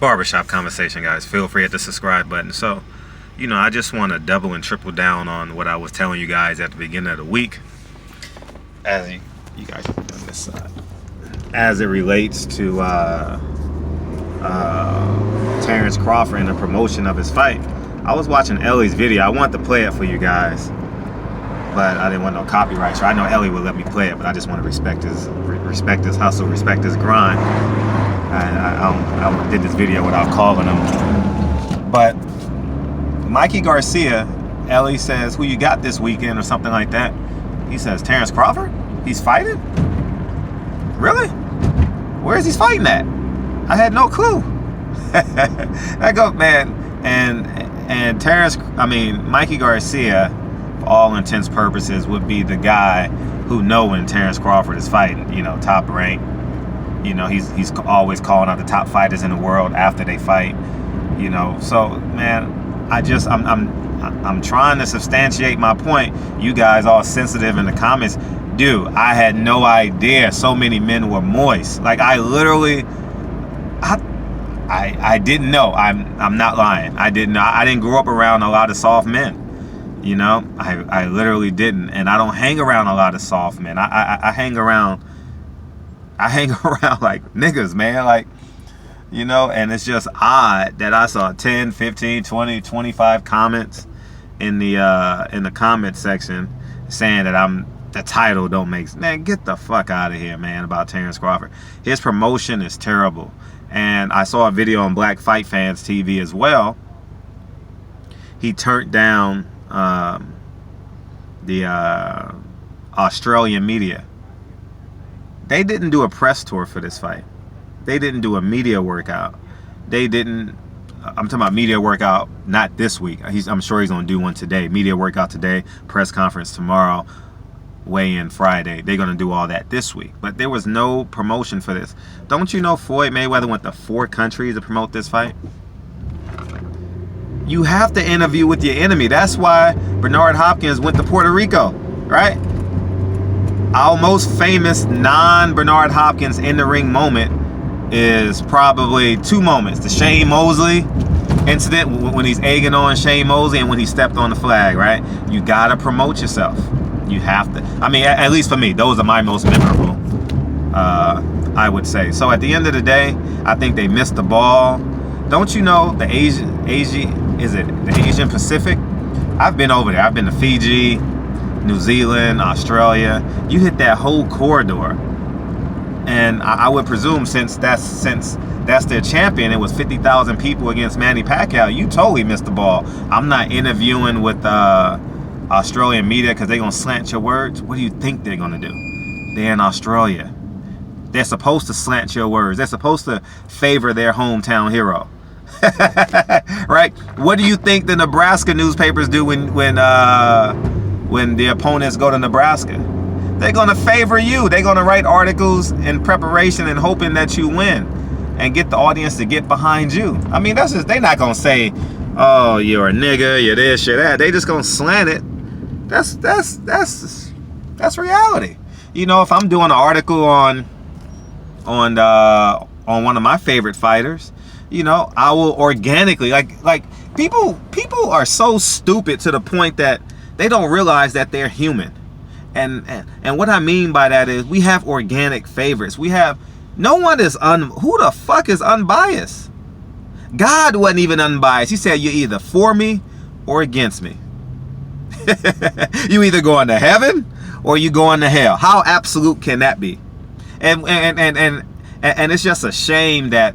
barbershop conversation, guys. Feel free at the subscribe button. So, I just want to double and triple down on what I was telling you guys at the beginning of the week. As you guys are on this side, as it relates to Terence Crawford and the promotion of his fight. I was watching Ellie's video. I wanted to play it for you guys, but I didn't want no copyright. So I know Ellie would let me play it, but I just want to respect his hustle, respect his grind. I did this video without calling him. But Mikey Garcia, Ellie says, "Who you got this weekend?" or something like that. He says, "Terence Crawford? He's fighting? Really? Where is he fighting at? I had no clue." I go, man, and Mikey Garcia, for all intents purposes, would be the guy who know when Terence Crawford is fighting. Top rank. He's always calling out the top fighters in the world after they fight. So man, I'm trying to substantiate my point. You guys all sensitive in the comments. Dude, I had no idea so many men were moist. Like, I literally, I didn't know. I'm not lying. I didn't know. I didn't grow up around a lot of soft men. I literally didn't. And I don't hang around a lot of soft men. I hang around like niggas, man. Like, and it's just odd that I saw 10, 15, 20, 25 comments in the comment section saying that the title don't make sense. Man, get the fuck out of here, man, about Terence Crawford. His promotion is terrible. And I saw a video on Black Fight Fans TV as well. He turned down the Australian media. They didn't do a press tour for this fight. They didn't do a media workout. I'm talking about media workout, not this week. I'm sure he's going to do one today. Media workout today, press conference tomorrow, weigh-in Friday. They're going to do all that this week. But there was no promotion for this. Don't you know Floyd Mayweather went to 4 countries to promote this fight? You have to interview with your enemy. That's why Bernard Hopkins went to Puerto Rico, right? Our most famous non-Bernard Hopkins in-the-ring moment is probably 2 moments. The Shane Mosley incident when he's egging on Shane Mosley and when he stepped on the flag, right? You got to promote yourself. You have to. I mean, at least for me, those are my most memorable, I would say. So at the end of the day, I think they missed the ball. Don't you know the Asian Pacific? I've been over there. I've been to Fiji, New Zealand, Australia. You hit that whole corridor. And I would presume since that's their champion, it was 50,000 people against Manny Pacquiao, you totally missed the ball. I'm not interviewing with Australian media because they're going to slant your words. What do you think they're going to do? They're in Australia. They're supposed to slant your words. They're supposed to favor their hometown hero. Right? What do you think the Nebraska newspapers do when the opponents go to Nebraska? They're going to favor you. They're going to write articles in preparation and hoping that you win and get the audience to get behind you. I mean, that's just, they're not going to say, "Oh, you're a nigga, you're this, you're that." They just going to slant it. That's reality. If I'm doing an article on one of my favorite fighters, I will organically, like people are so stupid to the point that they don't realize that they're human. And what I mean by that is we have organic favorites. We have no one is who the fuck is unbiased? God wasn't even unbiased. He said you're either for me or against me. You either going to heaven or you going to hell. How absolute can that be? And it's just a shame that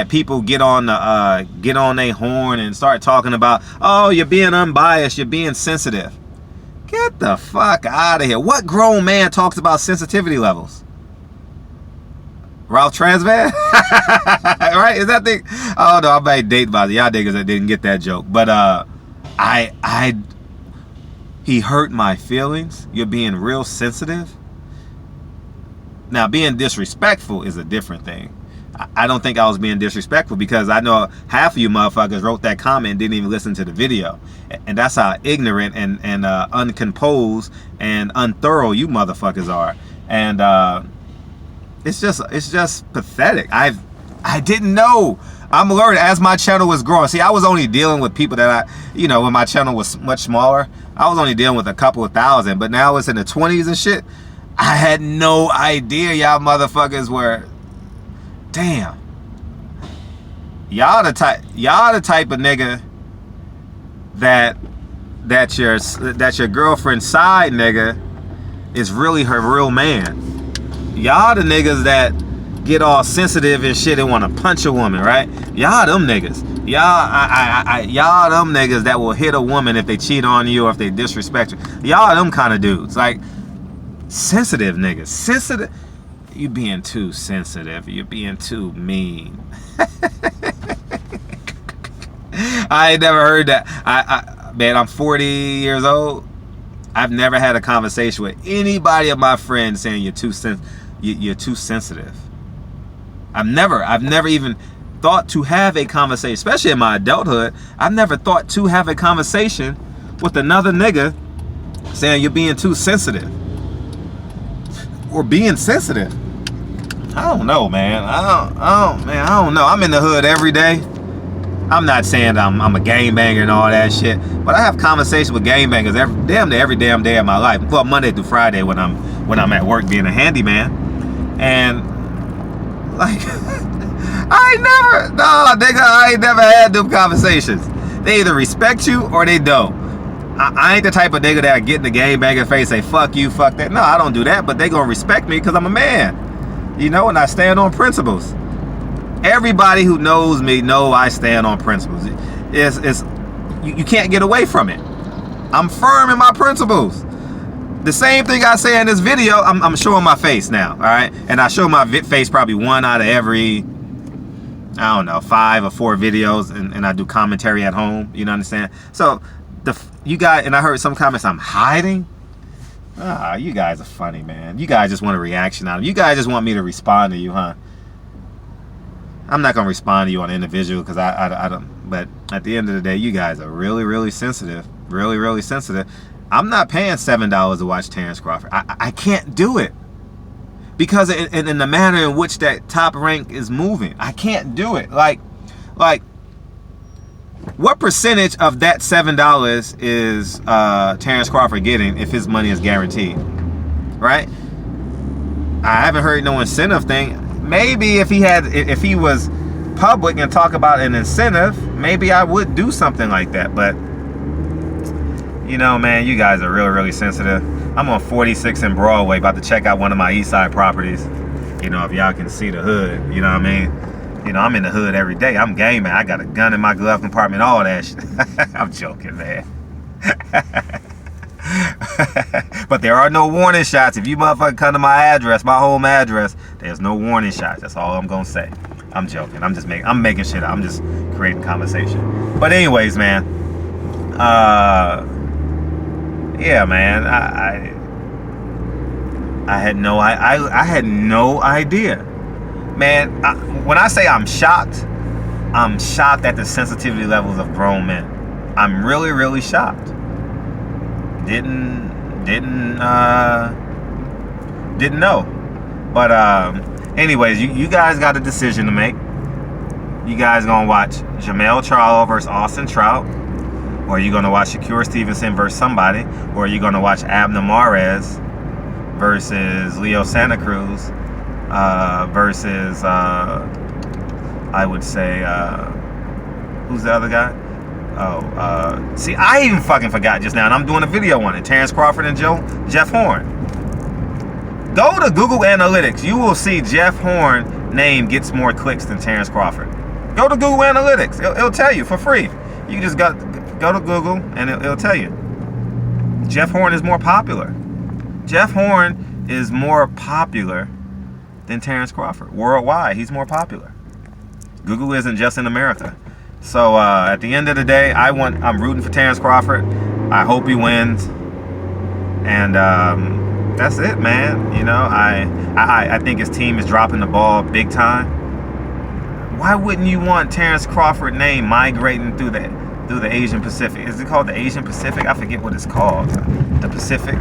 people get on their horn and start talking about, "Oh, you're being unbiased, you're being sensitive." Get the fuck out of here. What grown man talks about sensitivity levels? Ralph Transvan? Right? Is that the... Oh, no, I might date about it. Y'all niggas that didn't get that joke. But he hurt my feelings. You're being real sensitive. Now, being disrespectful is a different thing. I don't think I was being disrespectful because I know half of you motherfuckers wrote that comment and didn't even listen to the video. And that's how ignorant and uncomposed and unthorough you motherfuckers are. And it's just pathetic. I didn't know I'm alerted as my channel was growing. See, I was only dealing with people that when my channel was much smaller, I was only dealing with a couple of thousand, but now it's in the 20s and shit. I had no idea y'all motherfuckers were, damn. Y'all the type of nigga that your girlfriend's side nigga is really her real man. Y'all the niggas that get all sensitive and shit and want to punch a woman, right? Y'all them niggas. Y'all them niggas that will hit a woman if they cheat on you or if they disrespect you. Y'all them kind of dudes. Like, sensitive niggas. Sensitive. You being too sensitive. You're being too mean. I ain't never heard that. Man, I'm 40 years old. I've never had a conversation with anybody of my friends saying you're too sensitive. I've never even thought to have a conversation, especially in my adulthood. I've never thought to have a conversation with another nigga saying you're being too sensitive or being sensitive. I don't know, man. I don't know. I'm in the hood every day. I'm not saying I'm a gangbanger and all that shit, but I have conversations with gangbangers every damn day of my life. Well, Monday through Friday when I'm at work being a handyman, and like I ain't never had them conversations. They either respect you or they don't. I ain't the type of nigga that get in the gangbanger face and say fuck you, fuck that. No, I don't do that, but they gonna respect me because I'm a man, and I stand on principles. Everybody who knows me know I stand on principles. You can't get away from it. I'm firm in my principles. The same thing I say in this video, I'm showing my face now, all right? And I show my face probably one out of every, I don't know, 5 or 4 videos, and I do commentary at home, you know what I'm saying? So, you guys, and I heard some comments, I'm hiding. You guys are funny, man. You guys just want a reaction out of me. You guys just want me to respond to you, huh? I'm not gonna respond to you on individual because I don't. But at the end of the day, you guys are really, really sensitive. Really, really sensitive. I'm not paying $7 to watch Terence Crawford. I can't do it because in the manner in which that top rank is moving, I can't do it. Like, what percentage of that $7 is Terence Crawford getting if his money is guaranteed? Right? I haven't heard no incentive thing. Maybe if he was public and talk about an incentive, maybe I would do something like that. But man, you guys are really, really sensitive. I'm on 46 in Broadway, about to check out one of my East Side properties. If y'all can see the hood, you know what I mean? I'm in the hood every day. I'm gaming. I got a gun in my glove compartment, all that shit. I'm joking, man. But there are no warning shots. If you motherfucker come to my address, my home address, there's no warning shots. That's all I'm gonna say. I'm joking. I'm making shit up. I'm just creating conversation. But anyways, man. Yeah, man. I had no idea. Man, when I say I'm shocked at the sensitivity levels of grown men. I'm really, really shocked. Didn't know. But anyways, you guys got a decision to make. You guys gonna watch Jamel Charlo versus Austin Trout, or are you gonna watch Shakur Stevenson versus somebody, or are you gonna watch Abner Mares versus Leo Santa Cruz versus I would say who's the other guy? See, I even fucking forgot just now, and I'm doing a video on it. Terence Crawford and Jeff Horn. Go to Google Analytics. You will see Jeff Horn name gets more clicks than Terence Crawford. Go to Google Analytics. It'll tell you for free. You just go to Google, and it'll tell you. Jeff Horn is more popular. Jeff Horn is more popular than Terence Crawford. Worldwide, he's more popular. Google isn't just in America. So at the end of the day, I'm rooting for Terence Crawford. I hope he wins, and that's it, man. I think his team is dropping the ball big time. Why wouldn't you want Terence Crawford name migrating through the Asian Pacific? Is it called the Asian Pacific? I forget what it's Called. The Pacific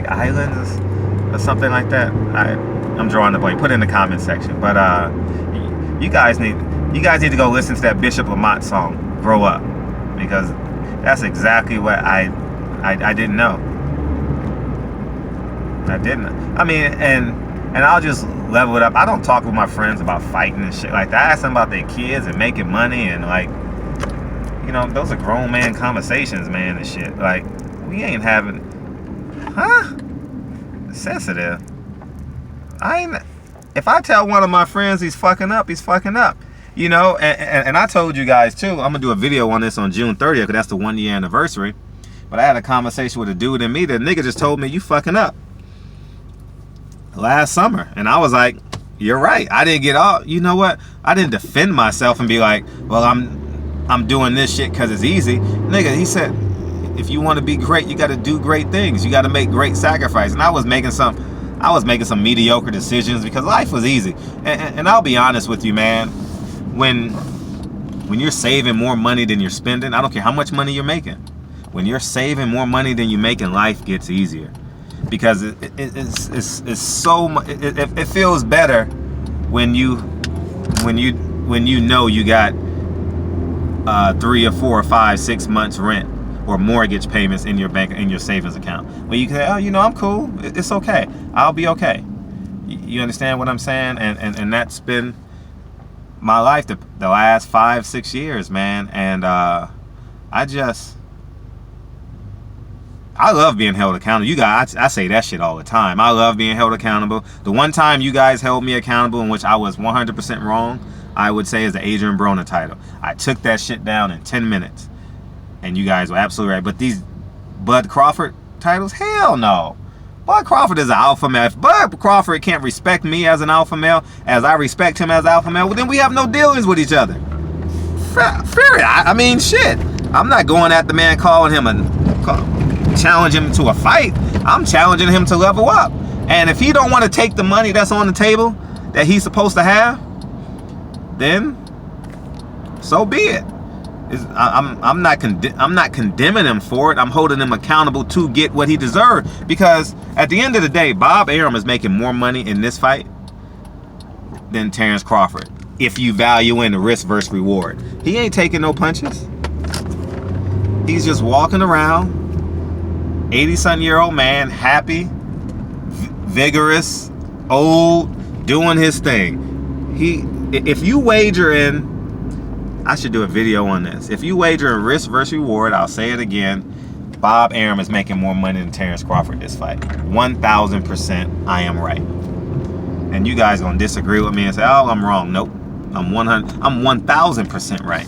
Islands or something like that. I'm drawing the blank. Put it in the comment section. But You guys need to go listen to that Bishop Lamont song, Grow Up, because that's exactly what I didn't know. I didn't. I mean, and I'll just level it up. I don't talk with my friends about fighting and shit like that. I ask them about their kids and making money and like, you know, those are grown man conversations, man, and shit. Like, we ain't having, sensitive. If I tell one of my friends he's fucking up, he's fucking up. You know, and I told you guys too, I'm gonna do a video on this on June 30th, because that's the 1 year anniversary. But I had a conversation with a dude and me, the nigga just told me, you fucking up last summer. And I was like, you're right. I didn't get all, you know what? I didn't defend myself and be like, well, I'm doing this shit because it's easy. Nigga, he said, if you want to be great, you got to do great things. You got to make great sacrifices. And I was making some mediocre decisions because life was easy. And I'll be honest with you, man. When you're saving more money than you're spending, I don't care how much money you're making. When you're saving more money than you're making, life gets easier. Because it's so much. It feels better when you know you got 3 or 4 or 5, 6 months rent or mortgage payments in your bank, in your savings account. When you can say, oh, you know, I'm cool. It's okay. I'll be okay. You understand what I'm saying? And that's been my life the last 5, 6 years, man. And I love being held accountable. You guys, I say that shit all the time. I love being held accountable. The one time you guys held me accountable in which I was 100% wrong, I would say, is the Adrian Broner title. I took that shit down in 10 minutes. And you guys were absolutely right. But these Bud Crawford titles, hell no. Bud Crawford is an alpha male. If Bud Crawford can't respect me as an alpha male, as I respect him as an alpha male, well, then we have no dealings with each other. I mean, shit. I'm not going at the man calling him challenge him to a fight. I'm challenging him to level up. And if he don't want to take the money that's on the table that he's supposed to have, then so be it. I'm not condemning him for it. I'm holding him accountable to get what he deserved. Because at the end of the day, Bob Arum is making more money in this fight than Terence Crawford. If you value in the risk versus reward, he ain't taking no punches. He's just walking around, 80-something-year-old man, happy, vigorous, old, doing his thing. If you wager in, I should do a video on this. If you wager in risk versus reward, I'll say it again, Bob Arum is making more money than Terence Crawford this fight. 1,000% I am right. And you guys gonna disagree with me and say, oh, I'm wrong. Nope. I'm 1,000% right.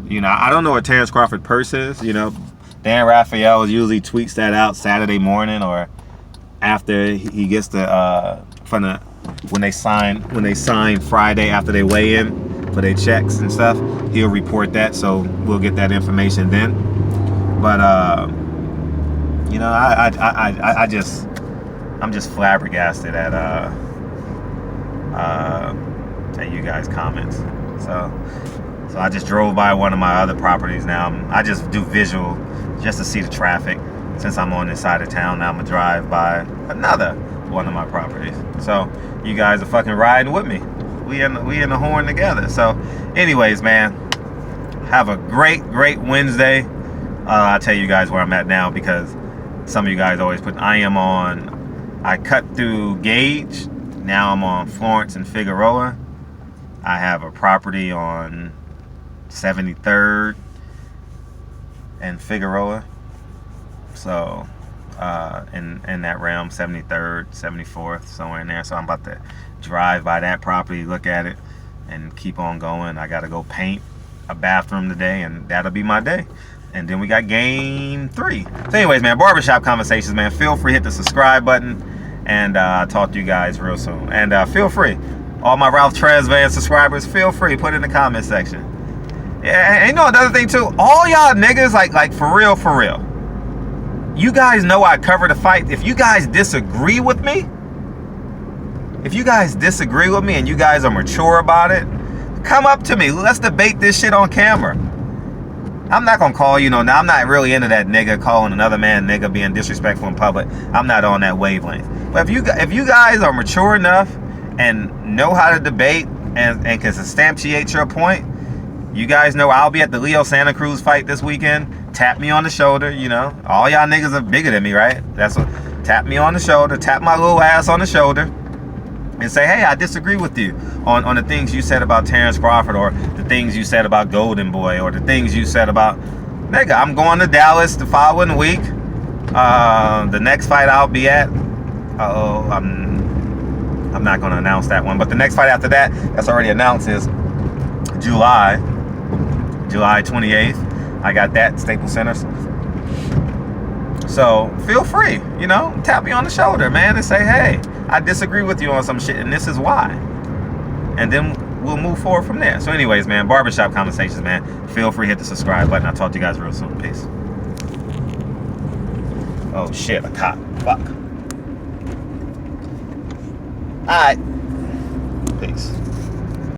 You know, I don't know what Terence Crawford purse is. You know, Dan Raphael usually tweets that out Saturday morning or after he gets when they sign Friday after they weigh in for their checks and stuff. He'll report that, so we'll get that information then. But you know, I'm just flabbergasted at you guys' comments. So I just drove by one of my other properties. Now I just do visual just to see the traffic. Since I'm on this side of town, now I'm gonna drive by another one of my properties. So you guys are fucking riding with me. We in the horn together. So anyways, man, have a great Wednesday. I'll tell you guys where I'm at now, because some of you guys always put, I cut through Gage. Now I'm on Florence and Figueroa. I have a property on 73rd and Figueroa. So in that realm, 73rd, 74th, somewhere in there. So I'm about to drive by that property, look at it, and keep on going. I gotta go paint a bathroom today, and that'll be my day. And then we got game 3. So anyways, man, barbershop conversations, man. Feel free to hit the subscribe button, and I'll talk to you guys real soon. And feel free, all my Ralph Tresvan subscribers, feel free, put it in the comment section. Yeah, and you know another thing too, all y'all niggas, like for real, you guys know I cover the fight. If you guys disagree with me, and you guys are mature about it, come up to me. Let's debate this shit on camera. I'm not gonna call, you know, now I'm not really into that nigga, calling another man nigga, being disrespectful in public. I'm not on that wavelength. But if you guys are mature enough and know how to debate and can substantiate your point, you guys know I'll be at the Leo Santa Cruz fight this weekend. Tap me on the shoulder, you know. All y'all niggas are bigger than me, right? That's what. Tap me on the shoulder, tap my little ass on the shoulder, and say, hey, I disagree with you on the things you said about Terence Crawford, or the things you said about Golden Boy, or the things you said about, nigga, I'm going to Dallas the following week. The next fight I'll be at, I'm not going to announce that one, but the next fight after that, that's already announced, is July 28th. I got that, Staples Center. So feel free, you know, tap me on the shoulder, man, and say, hey, I disagree with you on some shit, and this is why. And then we'll move forward from there. So anyways, man, Barbershop Conversations, man. Feel free to hit the subscribe button. I'll talk to you guys real soon. Peace. Oh, shit, a cop. Fuck. All right. Peace.